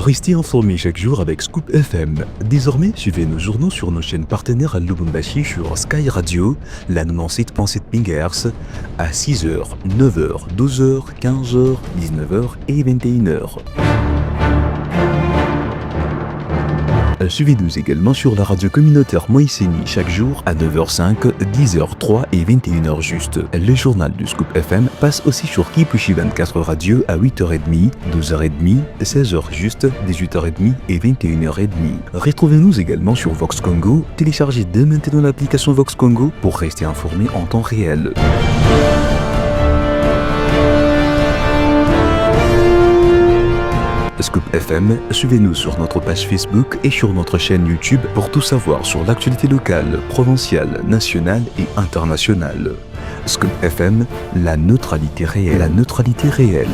Restez informés chaque jour avec Scoop FM. Désormais, suivez nos journaux sur nos chaînes partenaires à Lubumbashi sur Sky Radio, la 97.7 MHz, à 6h, 9h, 12h, 15h, 19h et 21h. Suivez-nous également sur la radio communautaire Moïseni chaque jour à 9h05, 10h03 et 21h juste. Le journal du Scoop FM passe aussi sur Kipushi 24 Radio à 8h30, 12h30, 16h juste, 18h30 et 21h30. Retrouvez-nous également sur Vox Congo. Téléchargez dès maintenant l'application Vox Congo pour rester informé en temps réel. Scoop FM, suivez-nous sur notre page Facebook et sur notre chaîne YouTube pour tout savoir sur l'actualité locale, provinciale, nationale et internationale. Scoop FM, la neutralité réelle. La neutralité réelle.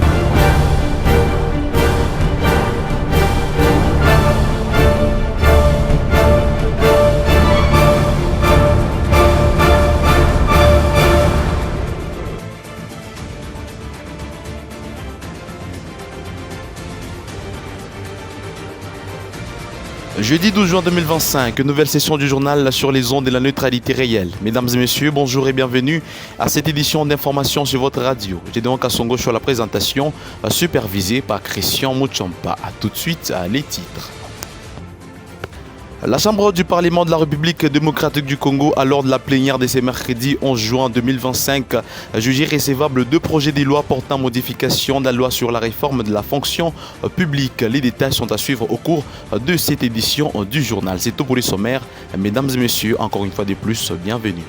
Jeudi 12 juin 2025, nouvelle session du journal sur les ondes de la neutralité réelle. Mesdames et messieurs, bonjour et bienvenue à cette édition d'information sur votre radio. J'ai donc à son gauche sur la présentation, supervisée par Christian Mouchampa. A tout de suite, les titres. La Chambre du Parlement de la République démocratique du Congo, à l'ordre de la plénière de ce mercredi 11 juin 2025, a jugé recevable deux projets de loi portant modification de la loi sur la réforme de la fonction publique. Les détails sont à suivre au cours de cette édition du journal. C'est tout pour les sommaires. Mesdames et messieurs, encore une fois de plus, bienvenue.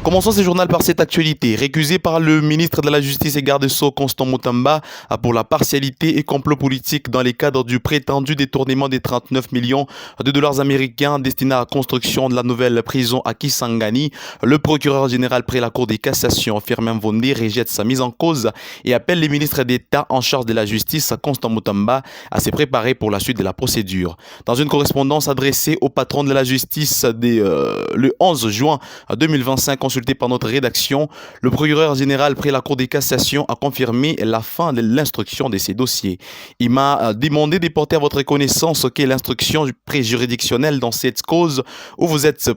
Commençons ce journal par cette actualité. Récusé par le ministre de la Justice et garde-sceaux Constant Mutamba pour la partialité et complot politique dans les cadres du prétendu détournement des 39 millions de dollars américains destinés à la construction de la nouvelle prison à Kisangani, le procureur général près la Cour de cassation, Firmin Vondé, rejette sa mise en cause et appelle les ministres d'État en charge de la justice, Constant Mutamba, à se préparer pour la suite de la procédure. Dans une correspondance adressée au patron de la justice le 11 juin 2025, consulté par notre rédaction, le procureur général près la Cour de cassation a confirmé la fin de l'instruction de ces dossiers. Il m'a demandé de porter à votre connaissance qu'est l'instruction préjuridictionnelle dans cette cause où vous êtes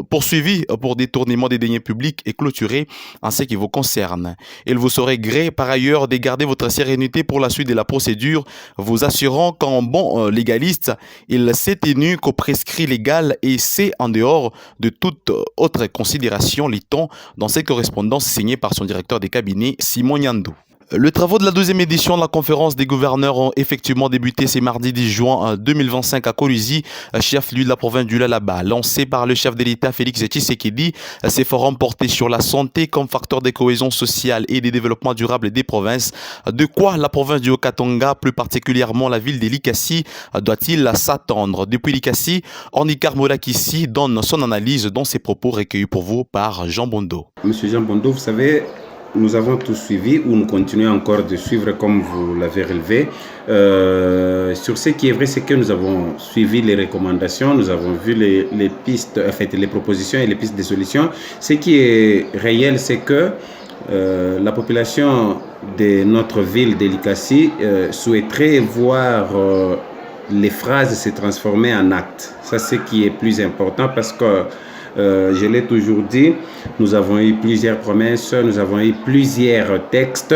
poursuivi pour détournement des deniers publics et clôturé en ce qui vous concerne. Il vous serait gré par ailleurs de garder votre sérénité pour la suite de la procédure, vous assurant qu'en bon légaliste, il s'est tenu qu'au prescrit légal et c'est en dehors de toute autre considération, lit-on dans cette correspondance signée par son directeur des cabinets, Simon Nyandou. Les travaux de la deuxième édition de la conférence des gouverneurs ont effectivement débuté ce mardi 10 juin 2025 à Kolwezi, chef-lieu de la province du Lualaba. Lancé par le chef de l'État Félix Tshisekedi, ces forums portaient sur la santé comme facteur de cohésion sociale et de développement durable des provinces. De quoi la province du Haut-Katanga, plus particulièrement la ville de Likasi, doit-il s'attendre? Depuis Likasi, Ornikar Molakissi donne son analyse dans ses propos recueillis pour vous par Jean Bondo. Monsieur Jean Bondo, vous savez, nous avons tous suivi, ou nous continuons encore de suivre comme vous l'avez relevé. Sur ce qui est vrai, c'est que nous avons suivi les recommandations, nous avons vu les pistes, en fait, les propositions et les pistes de solutions. Ce qui est réel, c'est que la population de notre ville de Likasi souhaiterait voir les phrases se transformer en actes. Ça, c'est ce qui est plus important parce que je l'ai toujours dit, nous avons eu plusieurs promesses, nous avons eu plusieurs textes,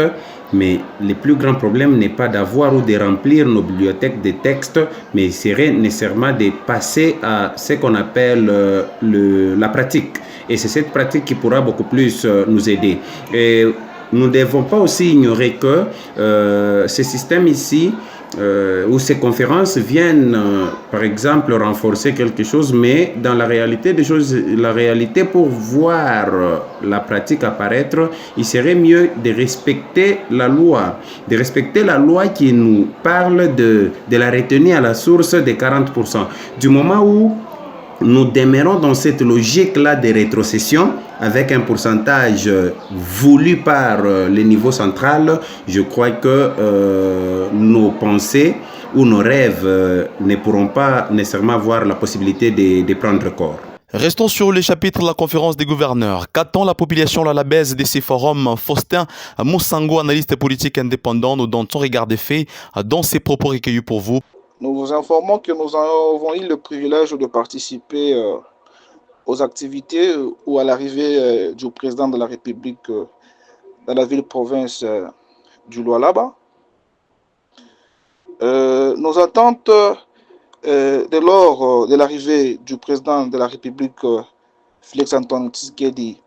mais le plus grand problème n'est pas d'avoir ou de remplir nos bibliothèques de textes, mais il serait nécessairement de passer à ce qu'on appelle la pratique. Et c'est cette pratique qui pourra beaucoup plus nous aider. Et nous ne devons pas aussi ignorer que ce système ici, où ces conférences viennent, par exemple, renforcer quelque chose, mais dans la réalité des choses, la réalité pour voir la pratique apparaître, il serait mieux de respecter la loi qui nous parle de la retenue à la source de 40%. Du moment où nous demeurons dans cette logique-là de rétrocession avec un pourcentage voulu par le niveau central, je crois que nos pensées ou nos rêves ne pourront pas nécessairement avoir la possibilité de prendre corps. Restons sur le chapitre de la conférence des gouverneurs. Qu'attend la population à la baisse de ces forums? Faustin Moussango, analyste politique indépendant, nous donne son regard des faits dans ses propos recueillis pour vous. Nous vous informons que nous avons eu le privilège de participer aux activités ou à l'arrivée du président de la République dans la ville-province du Lualaba. Nos attentes dès lors de l'arrivée du président de la République, Félix-Antoine Tshisekedi,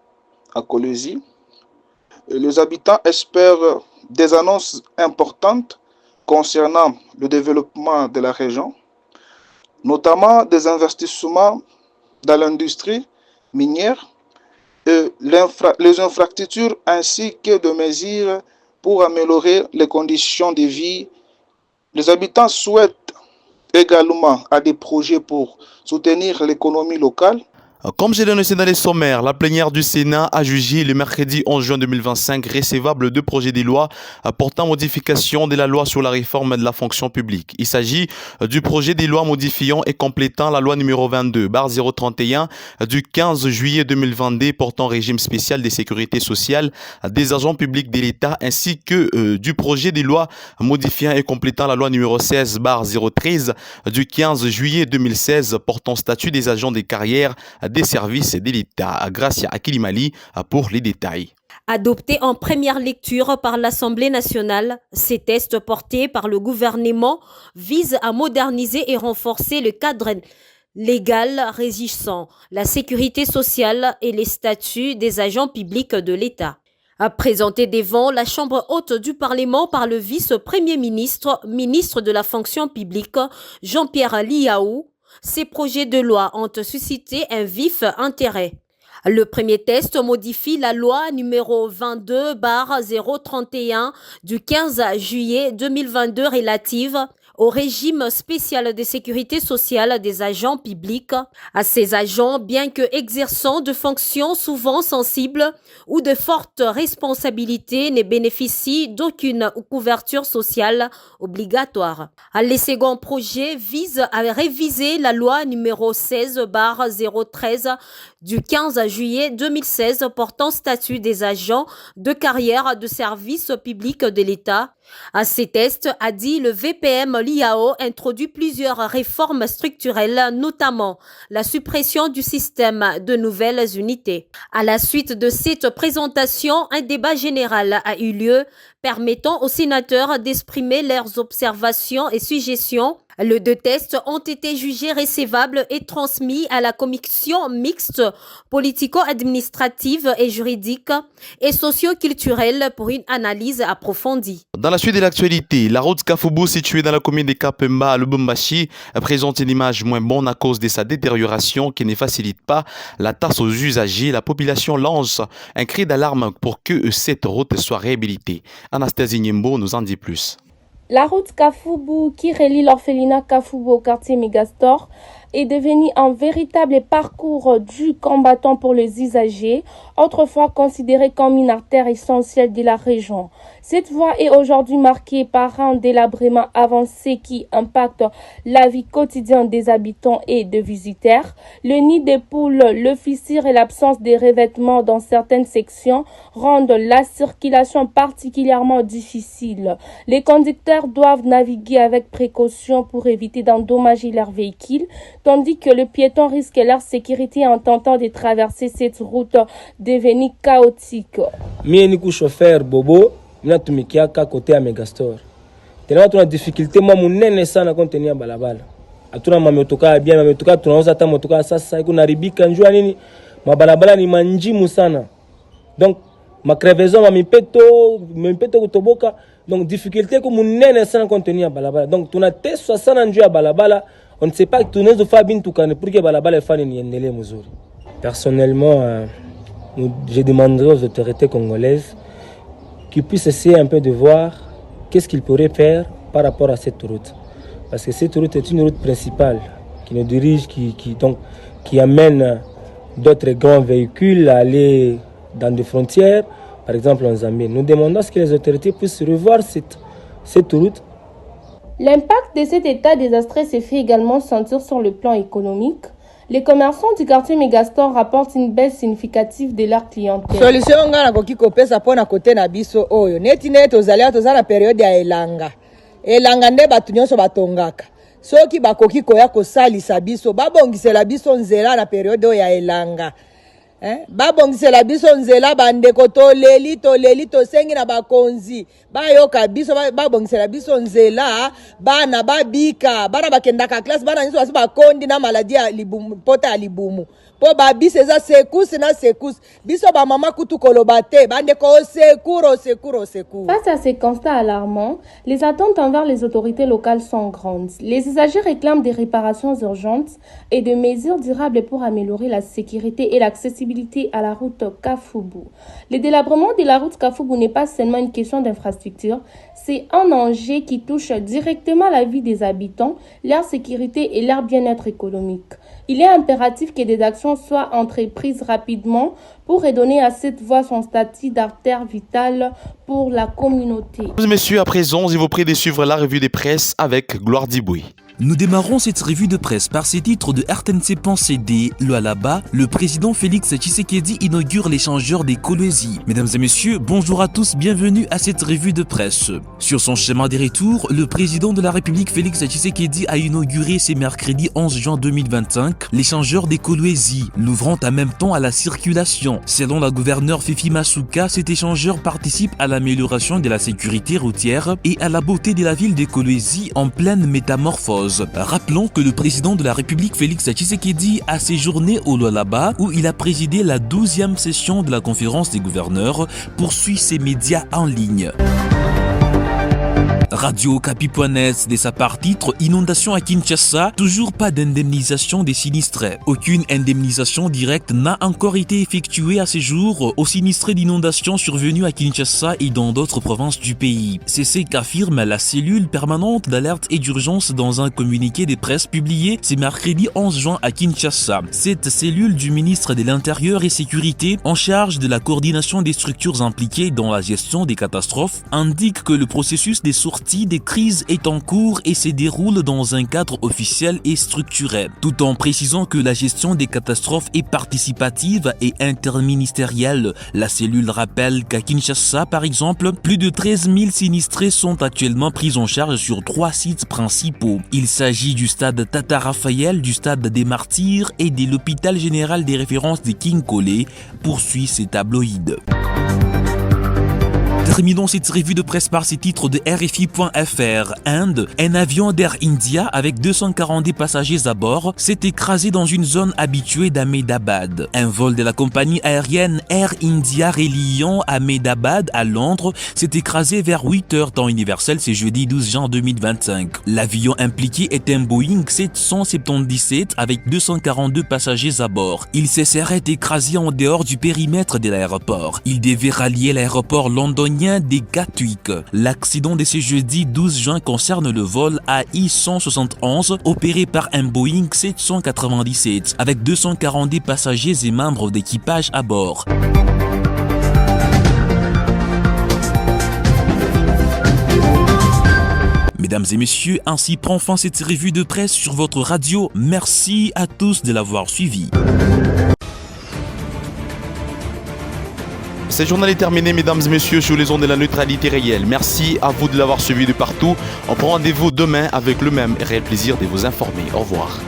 à Kolwezi, les habitants espèrent des annonces importantes concernant le développement de la région, notamment des investissements dans l'industrie minière et les infrastructures ainsi que de mesures pour améliorer les conditions de vie. Les habitants souhaitent également à des projets pour soutenir l'économie locale. Comme j'ai annoncé dans les sommaires, la plénière du Sénat a jugé le mercredi 11 juin 2025 recevable deux projets de loi portant modification de la loi sur la réforme de la fonction publique. Il s'agit du projet de loi modifiant et complétant la loi numéro 22/031 du 15 juillet 2022 portant régime spécial de sécurité sociale des agents publics de l'État ainsi que du projet de loi modifiant et complétant la loi numéro 16/013 du 15 juillet 2016 portant statut des agents des carrières des services de l'État. Gracia Akilimali pour les détails. Adopté en première lecture par l'Assemblée nationale, ces textes portés par le gouvernement visent à moderniser et renforcer le cadre légal régissant la sécurité sociale et les statuts des agents publics de l'État. Présenté devant la Chambre haute du Parlement par le vice-premier ministre, ministre de la fonction publique, Jean-Pierre Liaou, ces projets de loi ont suscité un vif intérêt. Le premier texte modifie la loi numéro 22/031 du 15 juillet 2022 relative au régime spécial de sécurité sociale des agents publics. À ces agents, bien que exerçant de fonctions souvent sensibles ou de fortes responsabilités, ne bénéficient d'aucune couverture sociale obligatoire. Les seconds projets visent à réviser la loi numéro 16/013 du 15 juillet 2016 portant statut des agents de carrière de service public de l'État. À ces tests, a dit le VPM Liao, introduit plusieurs réformes structurelles, notamment la suppression du système de nouvelles unités. À la suite de cette présentation, un débat général a eu lieu permettant aux sénateurs d'exprimer leurs observations et suggestions. Les deux tests ont été jugés recevables et transmis à la commission mixte politico-administrative et juridique et socio-culturelle pour une analyse approfondie. Dans la suite de l'actualité, la route Kafoubou située dans la commune de Kapemba à Lubumbashi présente une image moins bonne à cause de sa détérioration qui ne facilite pas la tâche aux usagers. La population lance un cri d'alarme pour que cette route soit réhabilitée. Anastasie Nyembo nous en dit plus. La route Kafoubou qui relie l'orphelinat Kafoubou au quartier Megastor est devenue un véritable parcours du combattant pour les usagers, autrefois considérée comme une artère essentielle de la région. Cette voie est aujourd'hui marquée par un délabrement avancé qui impacte la vie quotidienne des habitants et des visiteurs. Le nid des poules, le fissure et l'absence de revêtements dans certaines sections rendent la circulation particulièrement difficile. Les conducteurs doivent naviguer avec précaution pour éviter d'endommager leur véhicule, tandis que les piétons risquent leur sécurité en tentant de traverser cette route devenue chaotique. Mie chauffeur Bobo, natumikia ka côté à Megastor. Tena tuna difficulté mwa munene sana kontenia balabala. Hatuna mamotoka bien mamotoka tunauza hata motoka sasa iko naribika njua nini? Mabalabala ni manjimu sana. Donc ma crevaison mipeto kutoboka, donc difficulté ko munene sana kontenia balabala. Donc tunateswa sana njua balabala. On ne sait pas que tunaweza faire bien tukane pour que balabala ifanye niendelee mzuri. Personnellement, je demanderai aux autorités congolaises qu'ils puissent essayer un peu de voir qu'est-ce qu'ils pourraient faire par rapport à cette route. Parce que cette route est une route principale qui nous dirige, qui amène d'autres grands véhicules à aller dans des frontières, par exemple en Zambie. Nous demandons à ce que les autorités puissent revoir cette route. L'impact de cet état désastreux se fait également sentir sur le plan économique. Les commerçants du quartier Megastore rapportent une baisse significative de leur clientèle. Solution ngana koki kopesa pona kote na biso oyo neti tozalia tozala periode ya elanga nde batu nyonso batongaka soki bakoki koya kosalisa biso babongisela biso nzela na periode oyo ya elanga babongisela biso nzela bandeko toleli tosengi na bakonzi bayoka biso babongisela biso nzela bana babika bana bakendaka classe bana nyonso basi bakondi na maladie ya libumu pota ya libumu po babisi eza sekuse na sekuse biso bamama kutu koloba te bandeko secours. Face à ces constats alarmants, les attentes envers les autorités locales sont grandes. Les usagers réclament des réparations urgentes et des mesures durables pour améliorer la sécurité et l'accessibilité à la route Kafoubou. Le délabrement de la route Kafoubou n'est pas seulement une question d'infrastructure, c'est un enjeu qui touche directement la vie des habitants, leur sécurité et leur bien-être économique. Il est impératif que des actions soient entreprises rapidement pour redonner à cette voie son statut d'artère vitale pour la communauté. Messieurs, à présent, je vous prie de suivre la revue des presses avec Gloire Dibouy. Nous démarrons cette revue de presse par ces titres de RTNC Pensée D. Lualaba, le président Félix Tshisekedi inaugure l'échangeur des Kolwezi. Mesdames et messieurs, bonjour à tous, bienvenue à cette revue de presse. Sur son chemin des retours, le président de la République Félix Tshisekedi a inauguré ce mercredi 11 juin 2025 l'échangeur des Kolwezi, l'ouvrant en même temps à la circulation. Selon la gouverneure Fifi Masuka, cet échangeur participe à l'amélioration de la sécurité routière et à la beauté de la ville de Kolwezi en pleine métamorphose. Rappelons que le président de la République Félix Tshisekedi a séjourné au Lualaba où il a présidé la 12e session de la conférence des gouverneurs, poursuit ses médias en ligne. Radio Okapi.net de sa part titre Inondation à Kinshasa, toujours pas d'indemnisation des sinistrés. Aucune indemnisation directe n'a encore été effectuée à ce jour aux sinistrés d'inondations survenus à Kinshasa et dans d'autres provinces du pays. C'est ce qu'affirme la cellule permanente d'alerte et d'urgence dans un communiqué de presse publié ce mercredi 11 juin à Kinshasa. Cette cellule du ministre de l'Intérieur et Sécurité en charge de la coordination des structures impliquées dans la gestion des catastrophes indique que le processus des sorties des crises est en cours et se déroule dans un cadre officiel et structuré, tout en précisant que la gestion des catastrophes est participative et interministérielle. La cellule rappelle qu'à Kinshasa, par exemple, plus de 13 000 sinistrés sont actuellement pris en charge sur 3 sites principaux. Il s'agit du stade Tata Raphaël, du stade des Martyrs et de l'hôpital général des références de Kinkole, poursuit ces tabloïds. Terminons cette revue de presse par ces titres de RFI.fr. Inde, un avion d'Air India avec 240 passagers à bord s'est écrasé dans une zone habituée d'Ahmedabad. Un vol de la compagnie aérienne Air India reliant Ahmedabad à Londres s'est écrasé vers 8h temps universel ce jeudi 12 juin 2025. L'avion impliqué est un Boeing 777 avec 242 passagers à bord. Il se serait écrasé en dehors du périmètre de l'aéroport. Il devait rallier l'aéroport londonien des Gatwick. L'accident de ce jeudi 12 juin concerne le vol AI-171 opéré par un Boeing 797 avec 240 passagers et membres d'équipage à bord. Mesdames et messieurs, ainsi prend fin cette revue de presse sur votre radio. Merci à tous de l'avoir suivi. Ce journal est terminé, mesdames et messieurs, sur les ondes de la neutralité réelle. Merci à vous de l'avoir suivi de partout. On prend rendez-vous demain avec le même et réel plaisir de vous informer. Au revoir.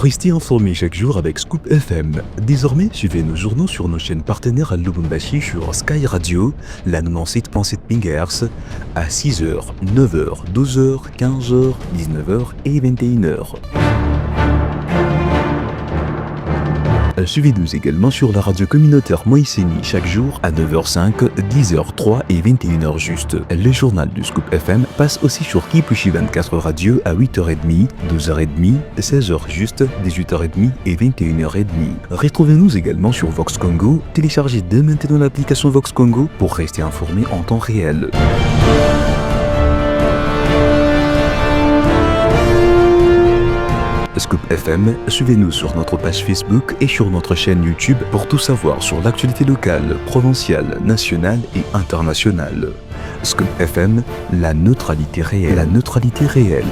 Restez informés chaque jour avec Scoop FM. Désormais, suivez nos journaux sur nos chaînes partenaires à Lubumbashi sur Sky Radio, la 97.7 MHz, à 6h, 9h, 12h, 15h, 19h et 21h. Suivez-nous également sur la radio communautaire Moïseni chaque jour à 9h05, 10h03 et 21h juste. Le journal du Scoop FM passe aussi sur Kipushi 24 Radio à 8h30, 12h30, 16h juste, 18h30 et 21h30. Retrouvez-nous également sur Vox Congo. Téléchargez dès maintenant l'application Vox Congo pour rester informé en temps réel. Scoop FM, suivez-nous sur notre page Facebook et sur notre chaîne YouTube pour tout savoir sur l'actualité locale, provinciale, nationale et internationale. Scoop FM, la neutralité réelle. La neutralité réelle.